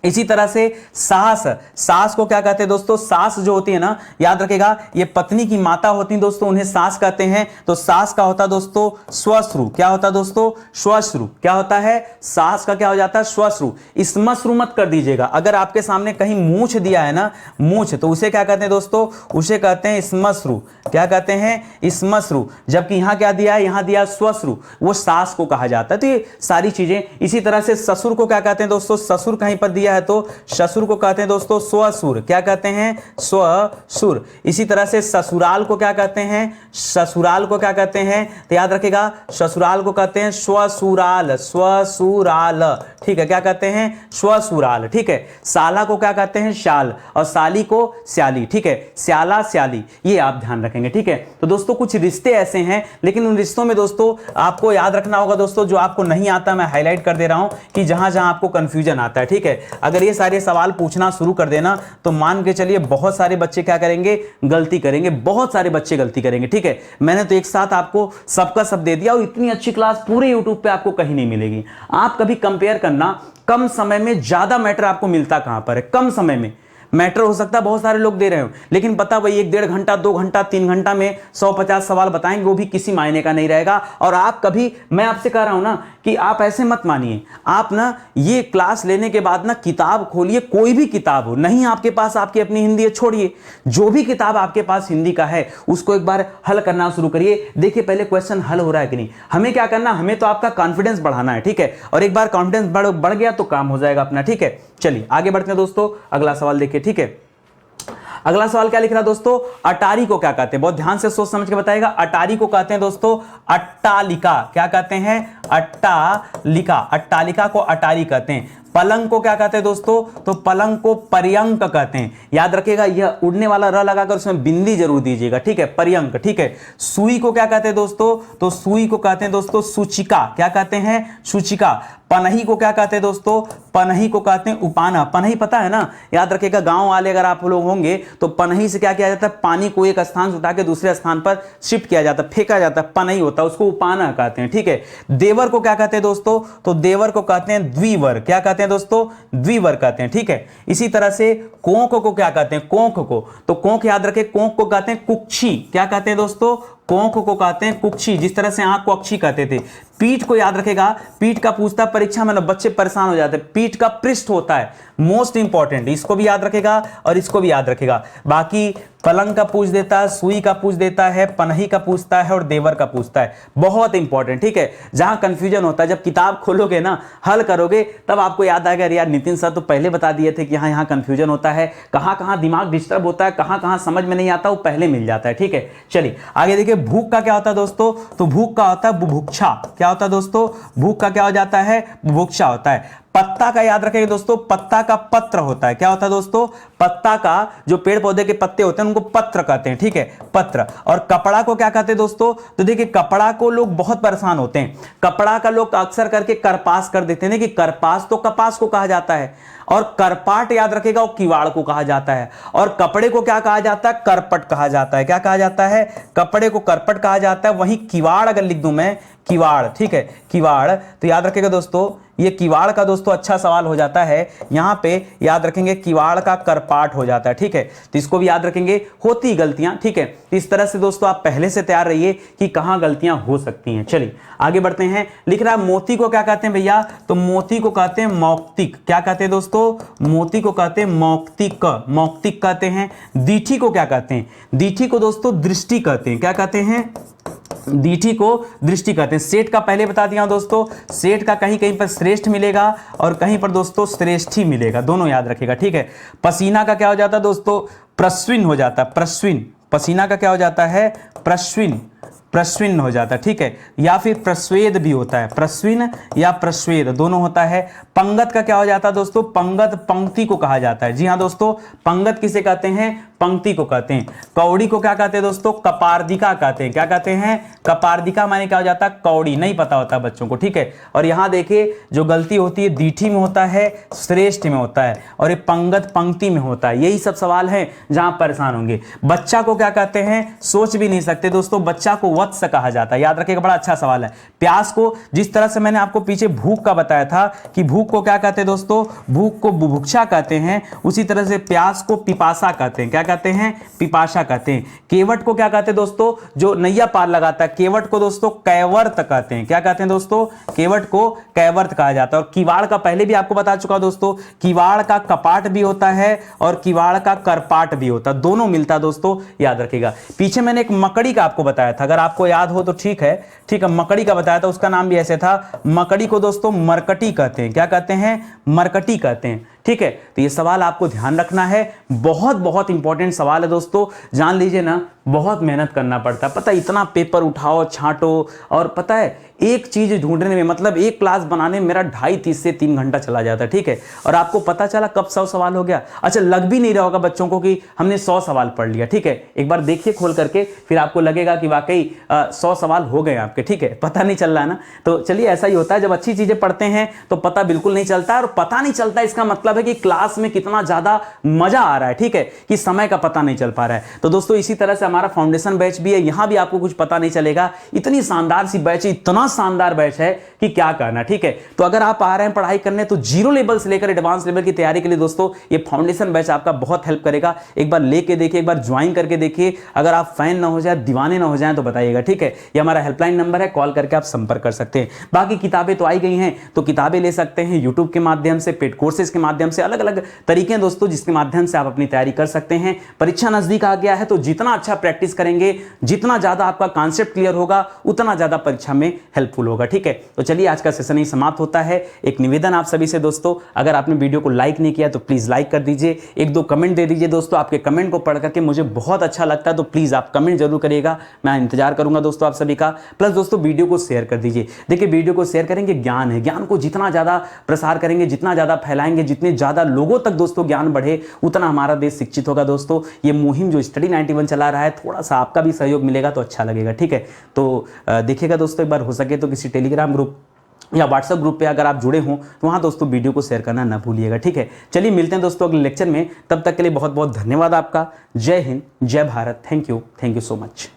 इसी तरह से सास, सास को क्या कहते हैं दोस्तों, सास जो होती है ना, याद रखेगा ये पत्नी की माता होती है दोस्तों, उन्हें सास कहते हैं। तो सास का होता है दोस्तों स्वश्रु, क्या होता है दोस्तों, स्वश्रु, क्या होता है, सास का क्या हो जाता है, स्वश्रु। स्मश्रु मत कर दीजिएगा, अगर आपके सामने कहीं मूछ दिया है ना, मूछ, तो उसे क्या कहते हैं दोस्तों, उसे कहते हैं स्मश्रु, क्या कहते हैं, स्मश्रु। जबकि यहां क्या दिया है, यहां दिया स्वश्रु, वो सास को कहा जाता है। तो ये सारी चीजें। इसी तरह से ससुर को क्या कहते हैं दोस्तों, ससुर कहीं पर दिया है तो ससुर को कहते हैं दोस्तों स्वसुर, क्या कहते हैं, स्वसुर। इसी तरह से ससुराल को क्या कहते हैं, ससुराल को क्या कहते हैं, तो याद रखेगा ससुराल को कहते हैं स्वसुराल, स्वसुराल, ठीक है, क्या कहते हैं, स्वसुराल, ठीक है। साला को क्या कहते हैं, शाल, और साली को स्याली, ठीक है, स्याला स्याली, ये आप ध्यान रखेंगे, ठीक है। तो दोस्तों कुछ रिश्ते ऐसे हैं, लेकिन उन रिश्तों में दोस्तों आपको याद रखना होगा दोस्तों, जो आपको नहीं आता मैं हाईलाइट कर दे रहा हूं कि जहां जहां आपको कंफ्यूजन आता है, ठीक है। अगर ये सारे सवाल पूछना शुरू कर देना तो मान के चलिए बहुत सारे बच्चे क्या करेंगे, गलती करेंगे, बहुत सारे बच्चे गलती करेंगे, ठीक है। मैंने तो एक साथ आपको सबका सब दे दिया, और इतनी अच्छी क्लास पूरे यूट्यूब पे आपको कहीं नहीं मिलेगी। आप कभी कंपेयर करना, कम समय में ज्यादा मैटर आपको मिलता कहां पर है, कम समय में मैटर हो सकता है बहुत सारे लोग दे रहे हो, लेकिन पता वही 1 डेढ़ घंटा 2 घंटा 3 घंटा में 150 सवाल बताएंगे, वो भी किसी मायने का नहीं रहेगा। और आप कभी, मैं आपसे कह रहा हूं ना कि आप ऐसे मत मानिए, आप ना ये क्लास लेने के बाद ना किताब खोलिए, कोई भी किताब हो, नहीं आपके पास आपकी अपनी हिंदी है छोड़िए, जो भी किताब आपके पास हिंदी का है उसको एक बार हल करना शुरू करिए। देखिए पहले क्वेश्चन हल हो रहा है कि नहीं। हमें क्या करना, हमें तो आपका कॉन्फिडेंस बढ़ाना है, ठीक है, और एक बार कॉन्फिडेंस बढ़ गया तो काम हो जाएगा अपना, ठीक है। चलिए आगे बढ़ते हैं दोस्तों, अगला सवाल देखिए, ठीक है। अगला सवाल क्या लिख रहा है दोस्तों, अटारी को क्या कहते हैं, बहुत ध्यान से सोच समझ के बताएगा। अटारी को कहते हैं दोस्तों अट्टालिका, क्या कहते हैं, अट्टालिका, अट्टालिका को अटारी कहते हैं। पलंग को क्या कहते हैं दोस्तों, तो पलंग को पर्यंक कहते हैं। याद रखिएगा यह उड़ने वाला र लगाकर उसमें बिंदी जरूर दीजिएगा, ठीक है, पर्यंक, ठीक है। सुई को क्या कहते हैं दोस्तों, तो सुई को कहते हैं दोस्तों सूचिका, क्या कहते हैं, सूचिका। पनही को क्या कहते हैं दोस्तों, पनही को कहते हैं उपाना। पनही पता है ना, याद रखिएगा गांव वाले अगर आप लोग होंगे तो पनही से क्या किया जाता है, पानी को एक स्थान से उठा के दूसरे स्थान पर शिफ्ट किया जाता है, फेंका जाता है, पनही होता है, उसको उपाना कहते हैं, ठीक है। देवर को क्या कहते हैं दोस्तों, तो देवर को कहते हैं द्विवर, क्या कहते हैं दोस्तों, द्विवर कहते हैं, ठीक है। इसी तरह से कोंक को क्या कहते हैं, कोंक को, तो कोंक याद रखें, कोंक को कहते हैं कुक्षी, क्या कहते हैं दोस्तों, कोंक को कहते हैं कुक्षी, जिस तरह से आंख को अक्षी कहते थे। पीठ को याद रखेगा, पीठ का पूछता परीक्षा में ना बच्चे परेशान हो जाते हैं, पीठ का पृष्ठ होता है मोस्ट इंपॉर्टेंट, इसको भी याद रखेगा और इसको भी याद रखेगा। बाकी पलंग का पूछ देता है, सुई का पूछ देता है, पनही का पूछता है और देवर का पूछता है, बहुत इंपॉर्टेंट, ठीक है। जहां कंफ्यूजन होता है, जब किताब खोलोगे ना, हल करोगे, तब आपको याद आएगा यार नितिन सर तो पहले बता दिए थे कि यहाँ यहाँ कंफ्यूजन होता है, कहाँ कहाँ दिमाग डिस्टर्ब होता है, कहाँ कहाँ समझ में नहीं आता, वो पहले मिल जाता है, ठीक है। चलिए आगे देखिए, भूख का क्या होता है दोस्तों, तो भूख का होता है बुभुक्षा, क्या होता है दोस्तों, भूख का क्या हो जाता है, बुभुक्षा होता है। पत्ता का याद रखेंगे दोस्तों, पत्ता का पत्र होता है, क्या होता है दोस्तों, पत्ता का जो पेड़ पौधे के पत्ते होते हैं उनको पत्र कहते हैं, ठीक है, पत्र। और कपड़ा को क्या कहते हैं दोस्तों, तो देखिए कपड़ा को लोग बहुत परेशान होते हैं, कपड़ा का लोग अक्सर करके करपास कर देते हैं कि करपास तो कपास को कहा जाता है, और करपाट याद रखेगा वो किवाड़ को कहा जाता है, और कपड़े को क्या कहा जाता है, करपट कहा जाता है, क्या कहा जाता है, कपड़े को करपट कहा जाता है। वहीं किवाड़ अगर लिख दूं मैं, किवाड़, ठीक है, किवाड़, तो याद रखेगा दोस्तों ये किवाड़ का दोस्तों अच्छा सवाल हो जाता है, यहां पे याद रखेंगे किवाड़ का करपाट हो जाता है, ठीक है, तो इसको भी याद रखेंगे, होती गलतियां, ठीक है। इस तरह से दोस्तों आप पहले से तैयार रहिए कि कहां गलतियां हो सकती हैं। चलिए आगे बढ़ते हैं, लिख रहा है मोती को क्या कहते हैं भैया, तो मोती को कहते हैं मौक्तिक, क्या कहते हैं दोस्तों, मोती को कहते हैं मौक्तिक, मौक्तिक कहते हैं। दीठी को क्या कहते हैं, दीठी को दोस्तों दृष्टि कहते हैं, क्या कहते हैं, दीठी को दृष्टि कहते हैं। सेठ का पहले बता दिया दोस्तों, सेठ का कहीं कहीं पर श्रेष्ठ मिलेगा और कहीं पर दोस्तों श्रेष्ठी मिलेगा, दोनों याद रखेगा, ठीक है। पसीना का क्या हो जाता है दोस्तों, प्रस्विन हो जाता है, प्रस्विन, पसीना का क्या हो जाता है, प्रस्विन, प्रस्विन हो जाता है, ठीक है, या फिर प्रस्वेद भी होता है, प्रस्विन या प्रस्वेद दोनों होता है। पंगत का क्या हो जाता है दोस्तों, पंगत पंक्ति को कहा जाता है, जी हाँ दोस्तों, पंगत किसे कहते हैं, पंक्ति को कहते हैं। कौड़ी को क्या कहते हैं दोस्तों, कपार्दिका कहते हैं, क्या कहते हैं, कपार्दिका माने क्या हो जाता है, कौड़ी, नहीं पता होता बच्चों को, ठीक है। और यहां देखिए जो गलती होती है दीठी में होता है, श्रेष्ठ में होता है, और ये पंगत पंक्ति में होता है, यही सब सवाल हैं जहां परेशान होंगे। बच्चा को क्या कहते हैं, सोच भी नहीं सकते दोस्तों, बच्चा को वत्स कहा जाता है, याद रखिएगा, बड़ा अच्छा सवाल है। प्यास को, जिस तरह से मैंने आपको पीछे भूख का बताया था कि भूख को क्या कहते हैं दोस्तों, भूख को बुभुक्षा कहते हैं, उसी तरह से प्यास को पिपासा कहते हैं, क्या कहते हैं, पिपासा कहते हैं। केवट को क्या कहते हैं दोस्तों, जो नैया पार लगाता है, केवट को दोस्तों कैवर्त कहते हैं, क्या कहते हैं दोस्तों, केवट को कैवर्त कहा जाता है। और किवाड़ का पहले भी आपको बता चुका दोस्तों, किवाड़ का कपाट भी होता है और किवाड़ का करपाट भी होता है, दोनों मिलता है दोस्तों, याद रखिएगा। पीछे मैंने एक मकड़ी का आपको बताया था, अगर आपको याद हो तो ठीक है, ठीक है, मकड़ी का बताया था, उसका नाम भी ऐसे था, मकड़ी को दोस्तों मरकटी कहते हैं, क्या कहते हैं, मरकटी कहते हैं, ठीक है। तो ये सवाल आपको ध्यान रखना है, बहुत बहुत इंपॉर्टेंट सवाल है दोस्तों, जान लीजिए ना, बहुत मेहनत करना पड़ता है, पता है, इतना पेपर उठाओ छांटो, और पता है एक चीज ढूंढने में, मतलब एक क्लास बनाने में मेरा 2.5 से 3 घंटा चला जाता है, ठीक है। और आपको पता चला कब 100 सवाल हो गया, अच्छा लग भी नहीं रहा होगा बच्चों को कि हमने 100 सवाल पढ़ लिया, ठीक है। एक बार देखिए खोल करके, फिर आपको लगेगा कि वाकई 100 सवाल हो गए आपके, ठीक है, पता नहीं चल रहा है ना। तो चलिए ऐसा ही होता है, जब अच्छी चीजें पढ़ते हैं तो पता बिल्कुल नहीं चलता है, और पता नहीं चलता इसका मतलब है कि क्लास में कितना ज्यादा मजा आ रहा है, ठीक है, कि समय का पता नहीं चल पा रहा है। तो दोस्तों इसी तरह से हमारा फाउंडेशन बैच भी है, यहां भी आपको कुछ पता नहीं चलेगा, इतनी शानदार सी बैच है, इतना शानदार बैच है कि क्या करना, ठीक है। तो अगर आप आ रहे हैं पढ़ाई करने तो जीरो लेवल से लेकर एडवांस लेवल की तैयारी के लिए दोस्तों ये फाउंडेशन बैच आपका बहुत हेल्प करेगा। एक बार लेके देखिए, एक बार ज्वाइन करके देखिए। अगर आप फैन ना हो जाए, दीवाने ना हो जाए तो बताइएगा, ठीक है। ये हमारा हेल्पलाइन नंबर है, कॉल करके आप संपर्क कर सकते हैं। बाकी किताबें तो आई गई हैं, तो किताबें ले सकते हैं यूट्यूब के माध्यम से, पेड कोर्सेज के माध्यम से, अलग अलग तरीके हैं दोस्तों जिसके माध्यम से आप अपनी तैयारी कर सकते हैं। परीक्षा नजदीक आ गया है तो जितना अच्छा प्रैक्टिस करेंगे, जितना ज्यादा आपका कॉन्सेप्ट क्लियर होगा, उतना ज्यादा परीक्षा में हेल्पफुल होगा, ठीक है। तो चलिए आज का सेशन ही समाप्त होता है। एक निवेदन आप सभी से दोस्तों, अगर आपने वीडियो को लाइक नहीं किया तो प्लीज लाइक कर दीजिए, एक दो कमेंट दे दीजिए दोस्तों। आपके कमेंट को पढ़ करके मुझे बहुत अच्छा लगता है, तो प्लीज आप कमेंट जरूर करिएगा, मैं इंतजार करूंगा दोस्तों आप सभी का। प्लस दोस्तों वीडियो को शेयर कर दीजिए। देखिए वीडियो को शेयर करेंगे, ज्ञान है, ज्ञान को जितना ज्यादा प्रसार करेंगे, जितना ज्यादा फैलाएंगे, जितने ज्यादा लोगों तक दोस्तों ज्ञान बढ़े, उतना हमारा देश शिक्षित होगा दोस्तों। ये मुहिम जो स्टडी 91 चला रहा है, थोड़ा सा आपका भी सहयोग मिलेगा तो अच्छा लगेगा, ठीक है। तो देखिएगा दोस्तों, एक बार हो सके तो किसी टेलीग्राम ग्रुप या व्हाट्सएप ग्रुप पे अगर आप जुड़े हों तो वहाँ दोस्तों वीडियो को शेयर करना ना भूलिएगा, ठीक है। चलिए मिलते हैं दोस्तों अगले लेक्चर में, तब तक के लिए बहुत बहुत धन्यवाद आपका। जय हिंद, जय Bharat, thank you so much.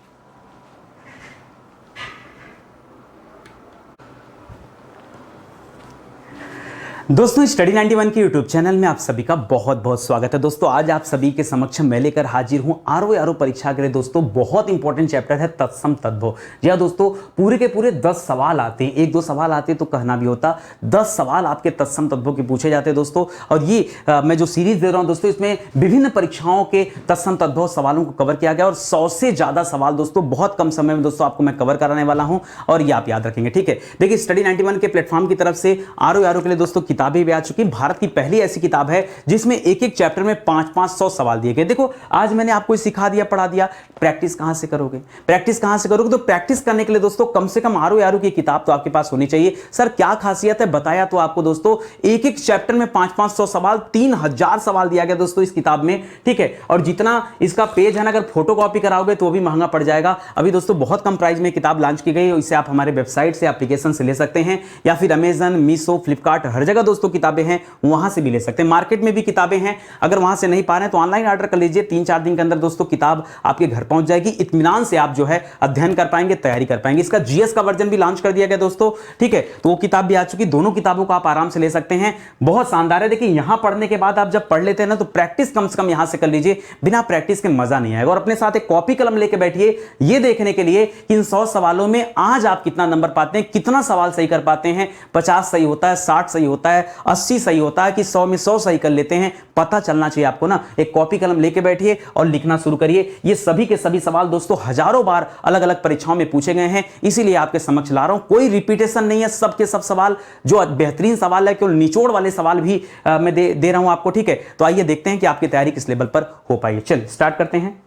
दोस्तों स्टडी 91 के यूट्यूब चैनल में आप सभी का बहुत बहुत स्वागत है। दोस्तों आज आप सभी के समक्ष मैं लेकर हाजिर हूं आरओ परीक्षा के लिए दोस्तों बहुत इंपॉर्टेंट चैप्टर है तत्सम तद्भव। जी हाँ दोस्तों, पूरे के पूरे 10 सवाल आते हैं, एक दो सवाल आते तो कहना भी होता, 10 सवाल आपके तत्सम तद्भव के पूछे जाते हैं दोस्तों। और ये मैं जो सीरीज दे रहा हूं दोस्तों, इसमें विभिन्न परीक्षाओं के तत्सम तद्भव सवालों को कवर किया गया और 100 से ज्यादा सवाल दोस्तों बहुत कम समय में दोस्तों आपको मैं कवर कराने वाला हूं, और ये आप याद रखेंगे, ठीक है। देखिए स्टडी 91 के प्लेटफॉर्म की तरफ से आरओ के लिए दोस्तों किताबें भी आ चुकी। भारत की पहली ऐसी किताब है जिसमें एक एक चैप्टर में 500 सवाल दिए गए। देखो आज मैंने आपको सिखा दिया, पढ़ा दिया, प्रैक्टिस कहां से करोगे, प्रैक्टिस कहां से करोगे। तो प्रैक्टिस करने के लिए दोस्तों कम से कम आरओ की किताब तो आपके पास होनी चाहिए। सर क्या खासियत है, बताया तो आपको दोस्तों, एक एक चैप्टर में 500 सवाल, 3000 सवाल दिया गया दोस्तों इस किताब में, ठीक है। और जितना इसका पेज है ना, अगर फोटो कॉपी कराओगे तो भी महंगा पड़ जाएगा। अभी दोस्तों बहुत कम प्राइस में किताब लॉन्च की गई, इसे आप हमारे वेबसाइट से, एप्लीकेशन से ले सकते हैं, या फिर अमेजन, मीशो, फ्लिपकार्ट, हर जगह दोस्तों किताबें हैं, वहां से भी ले सकते हैं। मार्केट में भी किताबें हैं, अगर वहां से नहीं पा रहे हैं तो ऑनलाइन ऑर्डर कर लीजिए। 3-4 दिन के अंदर दोस्तों किताब आपके घर पहुंच जाएगी। इत्मीनान से आप जो है अध्ययन कर पाएंगे, तैयारी कर पाएंगे। इसका जीएस का वर्जन भी लॉन्च कर दिया गया दोस्तों, ठीक है। तो वो किताब भी आ चुकी, दोनों किताबों को आप आराम से ले सकते हैं। बहुत शानदार है। देखिए यहां पढ़ने के बाद आप जब पढ़ लेते हैं ना, तो प्रैक्टिस कम से कम यहां से कर लीजिए, बिना प्रैक्टिस के मजा नहीं आएगा। और अपने साथ एक कॉपी कलम लेके बैठिए, ये देखने के लिए कि इन 100 सवालों में आज आप कितना नंबर पाते हैं, कितना सवाल सही कर पाते हैं। 50 सही होता है, 60 सही होता है, 80 सही होता है, कि 100 में 100 सही कर लेते हैं, पता चलना चाहिए आपको ना। एक कॉपी कलम लेके बैठिए और लिखना शुरू करिए। ये सभी के सभी सवाल दोस्तों हजारों बार अलग अलग परीक्षाओं में पूछे गए हैं, इसीलिए आपके समक्ष ला रहा हूं। कोई रिपीटेशन नहीं है, सबके सब सवाल जो बेहतरीन सवाल है, केवल निचोड़ वाले सवाल भी मैं दे रहा हूं आपको, ठीक है। तो आइए देखते हैं कि आपकी तैयारी किस लेवल पर हो पाई है। चलिए स्टार्ट करते हैं।